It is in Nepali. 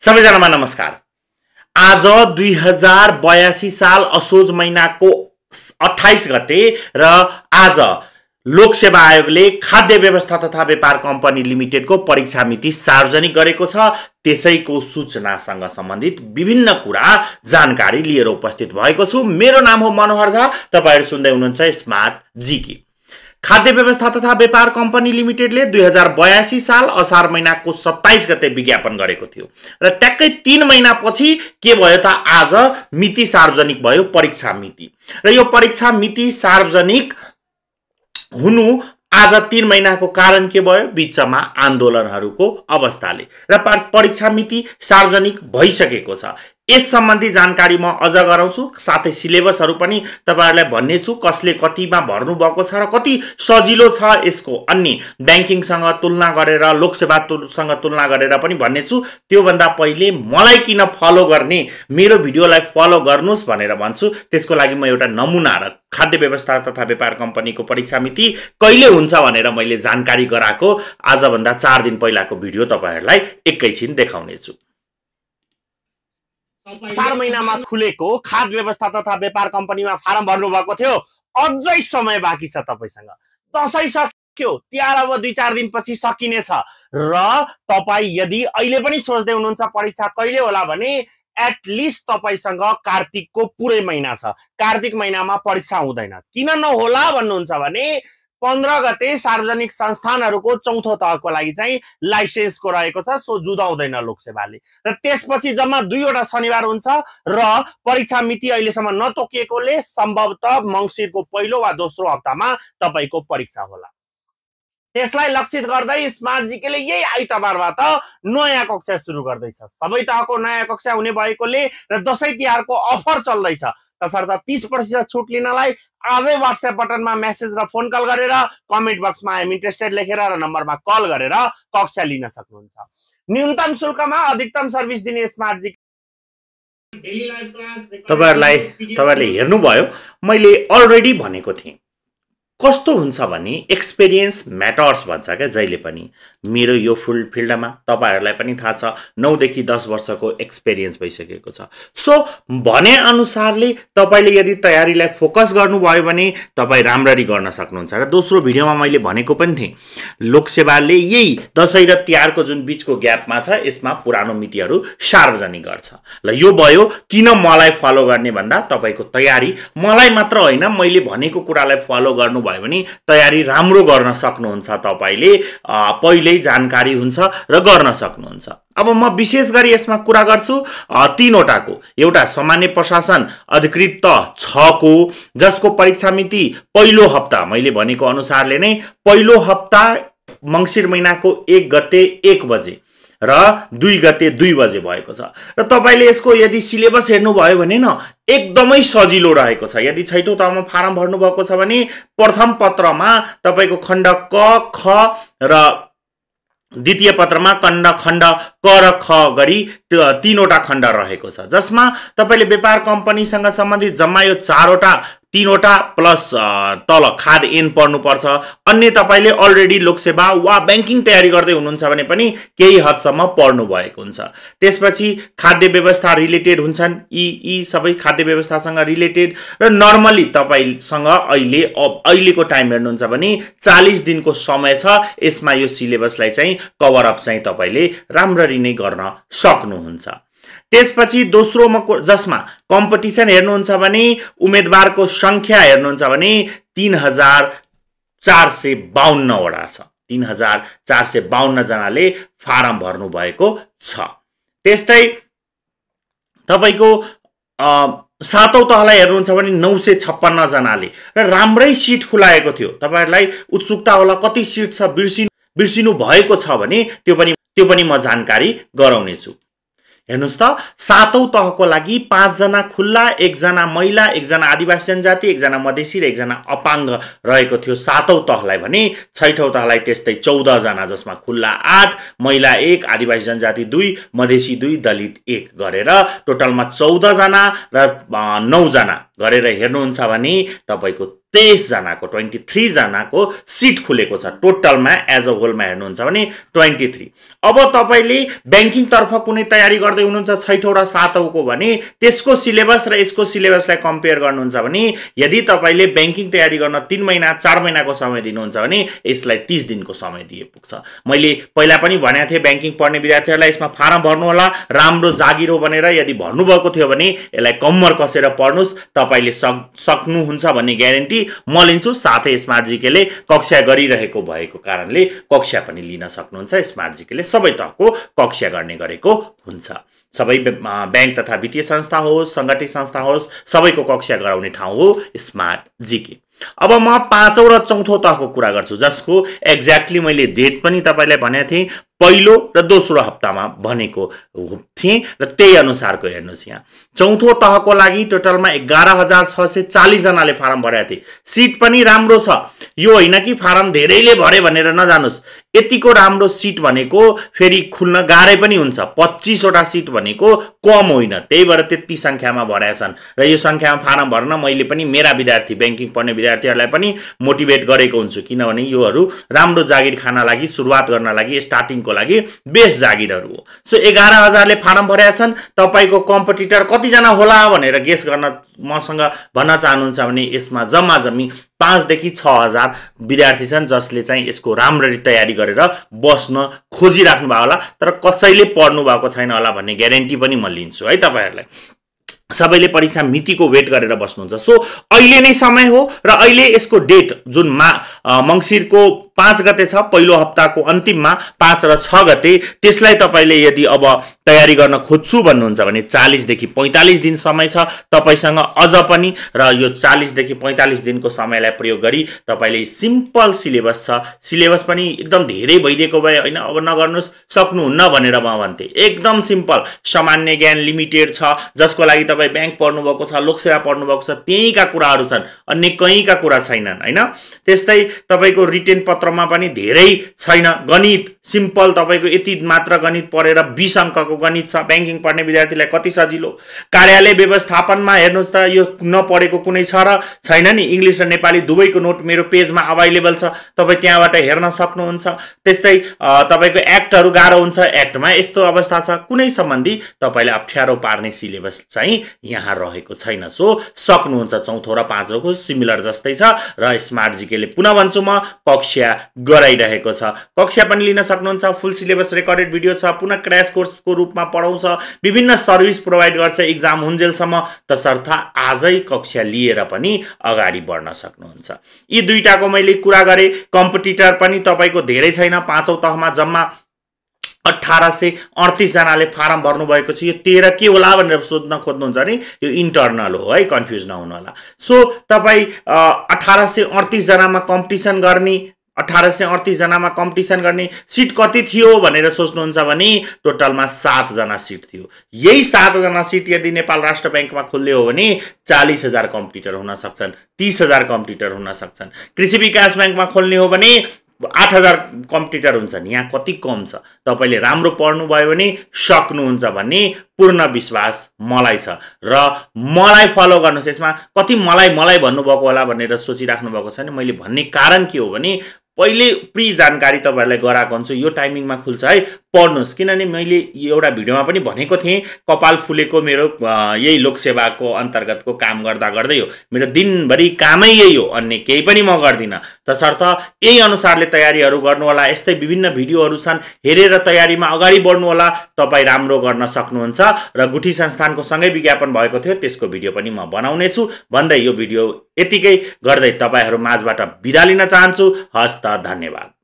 सबैजनामा नमस्कार। आज 2082 साल असोज महिनाको 28 गते र आज लोकसेवा आयोगले खाद्य व्यवस्था तथा व्यापार कम्पनी लिमिटेडको परीक्षा मिति सार्वजनिक गरेको छ। त्यसैको सूचनासँग सम्बन्धित विभिन्न कुरा जानकारी लिएर उपस्थित भएको छु। मेरो नाम हो मनोहर झा। तपाईहरु सुन्दै हुनुहुन्छ स्मार्ट जीके। खाद्य व्यवस्था तथा व्यापार कम्पनी लिमिटेडले 2082 साल असार महिनाको 27 गते विज्ञापन गरेको थियो र ट्याक्कै 3 महिनापछि के भयो त आज मिति सार्वजनिक भयो, परीक्षा मिति। र यो परीक्षा मिति सार्वजनिक हुनु आज 3 महिनाको कारण के भयो? बीचमा आन्दोलनहरूको अवस्थाले र परीक्षा मिति सार्वजनिक भइसकेको छ। यस सम्बन्धी जानकारी म अझ गराउँछु, साथै सिलेबसहरू पनि तपाईहरुलाई भन्ने छु, कसले कतिमा भर्नु भएको छ र कति सजिलो छ यसको अन्य बैंकिङसँग तुलना गरेर, लोकसेवासँग तुलना गरेर पनि भन्ने छु। त्यो भन्दा पहिले मलाई किन फलो गर्ने, मेरो भिडियोलाई फलो गर्नुस् भनेर भन्छु। त्यसको लागि म एउटा नमुना र खाद्य व्यवस्था तथा व्यापार कम्पनीको परीक्षा मिति कहिले हुन्छ भनेर मैले जानकारी गराएको आज भन्दा 4 दिन पहिलाको भिडियो तपाईहरुलाई एकैछिन देखाउने छु। असार महिनामा खुलेको खाद्य व्यवस्था तथा व्यापार कम्पनीमा फारम भर्नु भएको थियो। अझै समय बाँकी छ तपाईसँग। दशैं सक्यो, तिहार अब 2-4 दिनपछि सकिनेछ र तपाई यदि अहिले पनि सोच्दै हुनुहुन्छ परीक्षा कहिले होला भने एटलिस्ट तपाईसँग कार्तिकको पुरै महिना छ। कार्तिक महिनामा परीक्षा हुँदैन। किन नहोला भन्नुहुन्छ भने 15 गते सार्वजनिक संस्थानहरूको चौथो तहको लागि चाहिँ लाइसेन्सको रहेको छ, सो जुदाउँदैन लोकसेवाले। र त्यसपछि जम्मा 2 वटा शनिबार हुन्छ र परीक्षा मिति अहिलेसम्म नतोकिएकोले सम्भवतः मंसिरको पहिलो वा दोस्रो हप्तामा तपाईको परीक्षा होला। त्यसलाई लक्षित गर्दै स्मार्ट जीकेले यही आइतबारबाट नयाँ कक्षा सुरु गर्दैछ। सबै तहको नयाँ कक्षा हुने भएकोले र दशैं तिहारको अफर चल्दैछ, तसर्थ 30% छुट लिनलाई आजै व्हाट्सएप बटनमा मेसेज र फोन कल गरेर कमेन्ट बक्समा आइ एम इन्ट्रेस्टेड लेखेर र नम्बरमा कल गरेर कक्षा लिन सक्नुहुन्छ। न्यूनतम शुल्कमा अधिकतम सर्भिस दिने स्मार्ट जीके तपाईहरुले हेर्नुभयो। मैले अलरेडी भनेको थिएँ कस्तो हुन्छ भने एक्सपिरियन्स म्याटर्स भन्छ क्या जहिले पनि। मेरो यो फिल्डमा तपाईहरुलाई पनि थाहा छ 9 देखि 10 वर्षको एक्सपिरियन्स भइसकेको छ। सो भने अनुसारले तपाईले यदि तयारीलाई फोकस गर्नुभयो भने तपाई राम्ररी गर्न सक्नुहुन्छ। र दोस्रो भिडियोमा मैले भनेको पनि थिएँ लोकसेवाले यही दशैं र तिहारको जुन बीचको ग्यापमा छ यसमा पुरानो मितिहरू सार्वजनिक गर्छ। ल यो भयो किन मलाई फलो गर्ने भन्दा तपाईको तयारी मलाई मात्र होइन, मैले भनेको कुरालाई फलो गर्नु भयो भने तयारी राम्रो गर्न सक्नुहुन्छ। तपाईले पहिले जानकारी हुन्छ र गर्न सक्नुहुन्छ। अब म विशेष गरी यसमा कुरा गर्छु 3 वटाको। एउटा सामान्य प्रशासन अधिकृत 6 को जसको परीक्षा मिति पहिलो हप्ता मैले भनेको अनुसारले नै पहिलो हप्ता मंसिर महिनाको 1 गते 1 बजे र 2 गते 2 बजे भएको छ। र तपाईले यसको यदि सिलेबस हेर्नु भयो भने न एकदमै सजिलो रहेको छ। यदि छैटौं तहमा फारम भर्नु भएको छ भने प्रथम पत्रमा तपाईको खण्ड क ख र द्वितीय पत्रमा खण्ड क र ख गरी 3 वटा खण्ड रहेको छ, जसमा तपाईले व्यापार कम्पनीसँग सम्बन्धित जम्मा यो 4 वटा 3 वटा प्लस तल खाद एन पढ्नु पर्छ। अन्य तपाईले अलरेडी लोकसेवा वा बैंकिङ तयारी गर्दै हुनुहुन्छ भने पनि केही हदसम्म पढ्नु भएको हुन्छ। त्यसपछि खाद्य व्यवस्था रिलेटेड हुन्छन्, यी सबै खाद्य व्यवस्थासँग रिलेटेड। र नर्मली तपाईसँग अहिलेको टाइम हेर्नुहुन्छ भने 40 दिनको समय छ। यसमा यो सिलेबसलाई चाहिँ कभर अप चाहिँ तपाईले राम्ररी नै गर्न सक्नुहुन्छ। त्यसपछि दोस्रोमा जसमा कम्पिटिसन हेर्नुहुन्छ भने उम्मेदवारको संख्या हेर्नुहुन्छ भने 3452 वटा छ। 3452 जनाले फारम भर्नु भएको छ। त्यस्तै तपाईको सातौं तहलाई हेर्नुहुन्छ भने 956 जनाले र राम्रै सिट खुलाएको थियो। तपाईहरुलाई उत्सुकता होला कति सिट छ बिर्सिनु भएको छ भने त्यो पनि म जानकारी गराउने छु। हेर्नुस् त सातौं तहको लागि 5 जना खुल्ला, 1 जना महिला, 1 जना आदिवासी जनजाति, 1 जना मधेसी र 1 जना अपाङ्ग रहेको थियो सातौं तहलाई भने। छैठौं तहलाई त्यस्तै 14 जना जसमा खुल्ला 8, महिला 1, आदिवासी जनजाति 2, मधेसी 2, दलित 1 गरेर टोटलमा 14 जना र 9 जना गरेर हेर्नुहुन्छ भने तपाईको 23 जनाको 23 जनाको सिट खुलेको छ टोटलमा एज अ होलमा हेर्नुहुन्छ भने 23। अब तपाईले बैंकिङ तर्फ कुनै तयारी गर्दै हुनुहुन्छ 6औं र 7औं को भने त्यसको सिलेबस र यसको सिलेबसलाई कम्पेयर गर्नुहुन्छ भने यदि तपाईले बैंकिङ तयारी गर्न 3 महिना 4 महिनाको समय दिनुहुन्छ भने यसलाई 30 दिनको समय दिए पुग्छ। मैले पहिला पनि भनेको थिए बैंकिङ पढ्ने विद्यार्थीहरुलाई यसमा फारम भर्नु होला, राम्रो जागिर हो भनेर यदि भर्नु भएको थियो भने यसलाई कम्मर कसेर पढ्नुस्, तपाईले सक्नुहुन्छ भन्ने ग्यारेन्टी म लिन्छु। साथै स्मार्ट जीकेले कक्षा गरिरहेको भएको कारणले कक्षा पनि लिन सक्नुहुन्छ। स्मार्ट जीकेले सबै तहको कक्षा गर्ने गरेको हुन्छ। सबै बैंक तथा वित्तीय संस्था होस्, संगठित संस्था होस्, सबैको कक्षा गराउने ठाउँ हो स्मार्ट जीके। अब म 5औं र 4औं तहको कुरा गर्छु जसको एक्ज्याक्टली मैले डेट पनि तपाईलाई भनेको थिएँ, पहिलो र दोस्रो हप्तामा भनेको थिएँ र त्यही अनुसारको हेर्नुस्। यहाँ 4औं तहको लागि टोटलमा 11640 जनाले फारम भरेका थिए। सिट पनि राम्रो छ, यो होइन कि फारम धेरैले भरे भनेर नजानुस्। यतिको राम्रो सिट भनेको फेरि खुल्न गाह्रै पनि हुन्छ। 25 वटा सिट भनेको कम होइन, त्यही भएर त्यति संख्यामा भरेका छन् र यो संख्यामा फारम भर्न मैले पनि मेरा विद्यार्थी बैंकिङ पढ्ने विद्यार्थीहरुलाई पनि मोटिभेट गरेको हुन्छु, किनभने योहरू राम्रो जागिर खान लागि, सुरुवात गर्न लागि, स्टार्टिङको लागि बेस्ट जागिरहरु हो। सो 11000 ले फारम भरेका छन्। तपाईको कम्पिटिटर कति जना होला भनेर गेस गर्न मसँग भन्न चाहनुहुन्छ भने यसमा जम्मा जम्मी 5 देखि 6000 विद्यार्थी छन् जसले चाहिँ यसको राम्ररी तयारी गरेर बस्न खोजिराख्नु भएको होला, तर कसैले पढ्नु भएको छैन होला भन्ने ग्यारेन्टी पनि म लिन्छु है तपाईहरुलाई। सबैले परीक्षा मितिको वेट गरेर बस्नुहुन्छ। सो अहिले नै समय हो र अहिले यसको डेट जुन मंसिरको 5 गते छ, पहिलो हप्ताको अन्तिममा 5 र 6 गते, त्यसलाई तपाईले यदि अब तयारी गर्न खोज्छु भन्नुहुन्छ भने 40 देखि 45 दिन समय छ तपाईसँग अझ पनि, र यो 40 देखि 45 दिनको समयलाई प्रयोग गरी तपाईले सिम्पल सिलेबस छ, सिलेबस पनि एकदम धेरै भइदिएको भए हैन अब नगर्नुस् सक्नुहुन्न भनेर म भन्थे। एकदम सिम्पल, सामान्य ज्ञान लिमिटेड छ जसको लागि तपाई बैंक पढ्नु भएको छ, लोकसेवा पढ्नु भएको छ, त्यहीका कुराहरु छन्, अन्य कहीँका कुरा छैनन् हैन। त्यस्तै तपाईको रिटेन पत्रमा पनि धेरै छैन। गणित सिम्पल, तपाईको यति मात्र गणित पढेर 20 अंकको गणित छ, बैंकिङ पढ्ने विद्यार्थीलाई कति सजिलो। कार्यालय व्यवस्थापनमा हेर्नुस् त यो नपढेको कुनै छ र छैन नि। इंग्लिश र नेपाली दुवैको नोट मेरो पेजमा अवेलेबल छ, तपाई त्यहाँबाट हेर्न सक्नुहुन्छ। त्यस्तै तपाईको एक्टहरु गाह्रो हुन्छ, एक्टमा यस्तो अवस्था छ, कुनै सम्बन्धी तपाईले अप्ठ्यारो पार्ने सिलेबस चाहिँ यहाँ रहेको छैन। सो सक्नुहुन्छ। 4औं र 5औं को सिमिलर जस्तै छ र स्मार्ट जीकेले पुनः भन्छु म कक्षा गराइरहेको छ। कक्षा पनि लिन सक्नुहुन्छ। फुल सिलेबस रेकर्डेड भिडियो छ, पुनः क्र्याश कोर्सको रूपमा पढाउँछ, विभिन्न सर्भिस प्रोवाइड गर्छ एक्जाम हुन्जेलसम्म, तसर्थ आजै कक्षा लिएर पनि अगाडि बढ्न सक्नुहुन्छ। यी दुईटाको मैले कुरा गरे। कम्पिटिटर पनि तपाईको धेरै छैन। 5औं तहमा जम्मा 1838 जनाले फारम भर्नु भएको छ। यो 13 के होला भनेर सोध्न खोज्नुहुन्छ भने यो इन्टर्नल हो है, कन्फ्युज नहुनु होला। सो तपाई 1838 जनामा कम्पिटिसन गर्ने, 1838 जनामा कम्पिटिसन गर्ने सिट कति थियो भनेर सोच्नुहुन्छ भने टोटलमा 7 जना सिट थियो। यही 7 जना सिट यदि नेपाल राष्ट्र बैंकमा खुल्ले हो भने 40000 कम्पिटिटर हुन सक्छन्, 30000 कम्पिटिटर हुन सक्छन्। कृषि विकास बैंकमा खोल्ने हो भने 8000 कम्पिटिटर हुन्छन्। यहाँ कति कम छ। तपाईले राम्रो पढ्नु भयो भने सक्नुहुन्छ भन्ने पूर्ण विश्वास मलाई छ र मलाई फलो गर्नुस्। यसमा कति मलाई भन्नुभएको होला भनेर सोचिराख्नु भएको छ नि। मैले भन्ने कारण के हो भने पहिले प्री जानकारी तपाईहरुलाई गराएको हुन्छु, यो टाइमिङमा खुल्छ है, पढ्नुस्। किनभने मैले एउटा भिडियोमा पनि भनेको थिएँ, कपाल फुलेको मेरो यही लोकसेवाको अन्तर्गतको काम गर्दा गर्दै हो, मेरो दिनभरि कामै यही हो, अन्य केही पनि म गर्दिन। तसर्थ यही अनुसारले तयारीहरु गर्नु होला। यस्तै विभिन्न भिडियोहरु छन्, हेरेर तयारीमा अगाडि बढ्नु होला, तपाई राम्रो गर्न सक्नुहुन्छ। र गुठी संस्थानको सँगै विज्ञापन भएको थियो, त्यसको भिडियो पनि म बनाउने छु भन्दै यो भिडियो यतिकै गर्दै तपाईहरु माझबाट बिदा लिन चाहन्छु। हस्त धन्यवाद।